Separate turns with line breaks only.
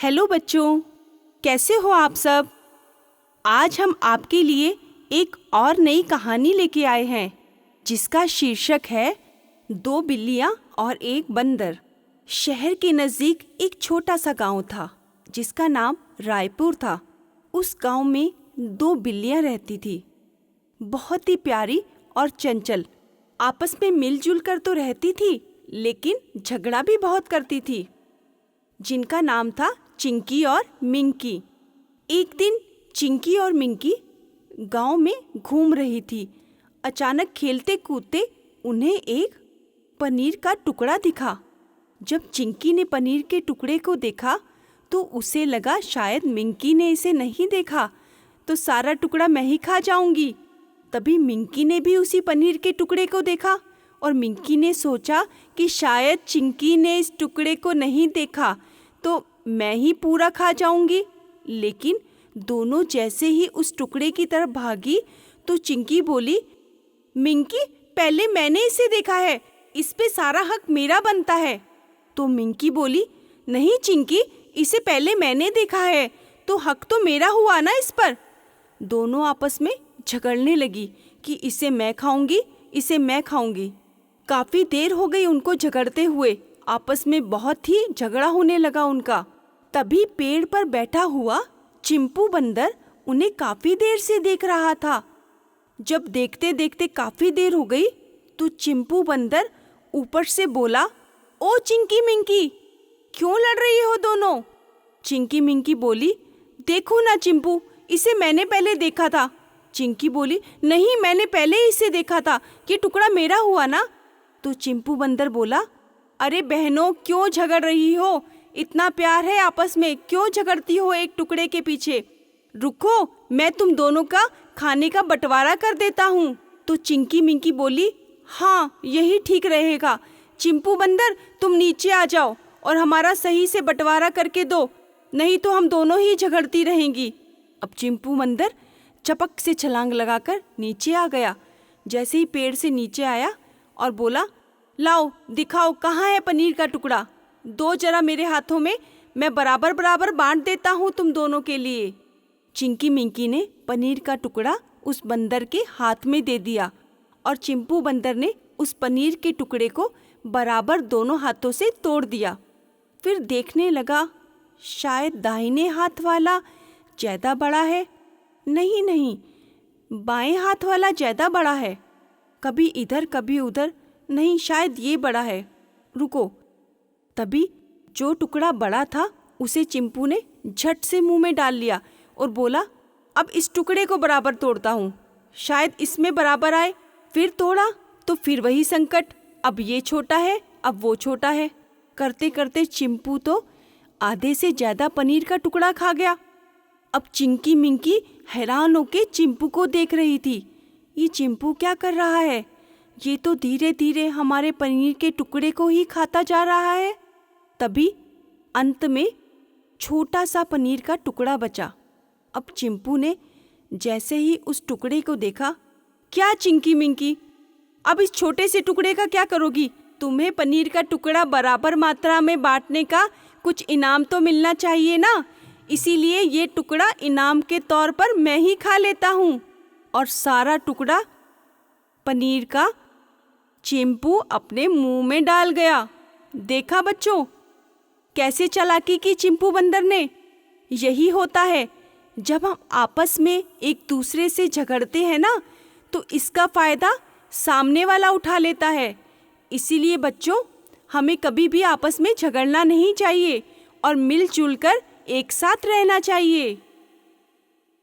Hello बच्चों, कैसे हो आप सब। आज हम आपके लिए एक और नई कहानी लेके आए हैं जिसका शीर्षक है दो बिल्लियाँ और एक बंदर। शहर के नज़दीक एक छोटा सा गांव था जिसका नाम रायपुर था। उस गांव में दो बिल्लियाँ रहती थी, बहुत ही प्यारी और चंचल। आपस में मिलजुल कर तो रहती थी लेकिन झगड़ा भी बहुत करती थी, जिनका नाम था चिंकी और मिंकी। एक दिन चिंकी और मिंकी गांव में घूम रही थी। अचानक खेलते कूदते उन्हें एक पनीर का टुकड़ा दिखा। जब चिंकी ने पनीर के टुकड़े को देखा तो उसे लगा शायद मिंकी ने इसे नहीं देखा तो सारा टुकड़ा मैं ही खा जाऊंगी। तभी मिंकी ने भी उसी पनीर के टुकड़े को देखा और मिंकी ने सोचा कि शायद चिंकी ने इस टुकड़े को नहीं देखा तो मैं ही पूरा खा जाऊंगी। लेकिन दोनों जैसे ही उस टुकड़े की तरफ भागी तो चिंकी बोली, मिंकी पहले मैंने इसे देखा है, इस पे सारा हक मेरा बनता है। तो मिंकी बोली, नहीं चिंकी, इसे पहले मैंने देखा है तो हक तो मेरा हुआ ना इस पर। दोनों आपस में झगड़ने लगी कि इसे मैं खाऊंगी, इसे मैं खाऊंगी। काफी देर हो गई उनको झगड़ते हुए, आपस में बहुत ही झगड़ा होने लगा उनका। तभी पेड़ पर बैठा हुआ चिंपू बंदर उन्हें काफी देर से देख रहा था। जब देखते देखते काफी देर हो गई तो चिंपू बंदर ऊपर से बोला, ओ चिंकी मिंकी, क्यों लड़ रही हो दोनों। चिंकी मिंकी बोली, देखो ना चिंपू, इसे मैंने पहले देखा था। चिंकी बोली, नहीं मैंने पहले ही इसे देखा था, ये टुकड़ा मेरा हुआ ना। तो चिंपू बंदर बोला, अरे बहनों क्यों झगड़ रही हो, इतना प्यार है आपस में, क्यों झगड़ती हो एक टुकड़े के पीछे। रुको, मैं तुम दोनों का खाने का बंटवारा कर देता हूँ। तो चिंकी मिंकी बोली, हाँ यही ठीक रहेगा। चिंपू बंदर तुम नीचे आ जाओ और हमारा सही से बंटवारा करके दो, नहीं तो हम दोनों ही झगड़ती रहेंगी। अब चिंपू बंदर चपक से छलांग लगाकर नीचे आ गया। जैसे ही पेड़ से नीचे आया और बोला, लाओ दिखाओ कहाँ है पनीर का टुकड़ा, दो जरा मेरे हाथों में, मैं बराबर बराबर बांट देता हूँ तुम दोनों के लिए। चिंकी मिंकी ने पनीर का टुकड़ा उस बंदर के हाथ में दे दिया और चिंपू बंदर ने उस पनीर के टुकड़े को बराबर दोनों हाथों से तोड़ दिया। फिर देखने लगा शायद दाहिने हाथ वाला ज़्यादा बड़ा है। नहीं नहीं, बाएं हाथ वाला ज़्यादा बड़ा है। कभी इधर कभी उधर, नहीं शायद ये बड़ा है। रुको, तभी जो टुकड़ा बड़ा था उसे चिंपू ने झट से मुंह में डाल लिया और बोला, अब इस टुकड़े को बराबर तोड़ता हूँ, शायद इसमें बराबर आए। फिर तोड़ा तो फिर वही संकट, अब ये छोटा है अब वो छोटा है। करते करते चिंपू तो आधे से ज़्यादा पनीर का टुकड़ा खा गया। अब चिंकी मिंकी हैरान होके चिंपू को देख रही थी, ये चिंपू क्या कर रहा है, ये तो धीरे धीरे हमारे पनीर के टुकड़े को ही खाता जा रहा है। तभी अंत में छोटा सा पनीर का टुकड़ा बचा। अब चिंपू ने जैसे ही उस टुकड़े को देखा, क्या चिंकी मिंकी, अब इस छोटे से टुकड़े का क्या करोगी। तुम्हें पनीर का टुकड़ा बराबर मात्रा में बांटने का कुछ इनाम तो मिलना चाहिए ना, इसीलिए ये टुकड़ा इनाम के तौर पर मैं ही खा लेता हूँ। और सारा टुकड़ा पनीर का चिंपू अपने मुंह में डाल गया। देखा बच्चों, कैसे चालाकी की चिंपू बंदर ने। यही होता है, जब हम आपस में एक दूसरे से झगड़ते हैं ना तो इसका फ़ायदा सामने वाला उठा लेता है। इसीलिए बच्चों, हमें कभी भी आपस में झगड़ना नहीं चाहिए और मिलजुल कर एक साथ रहना चाहिए।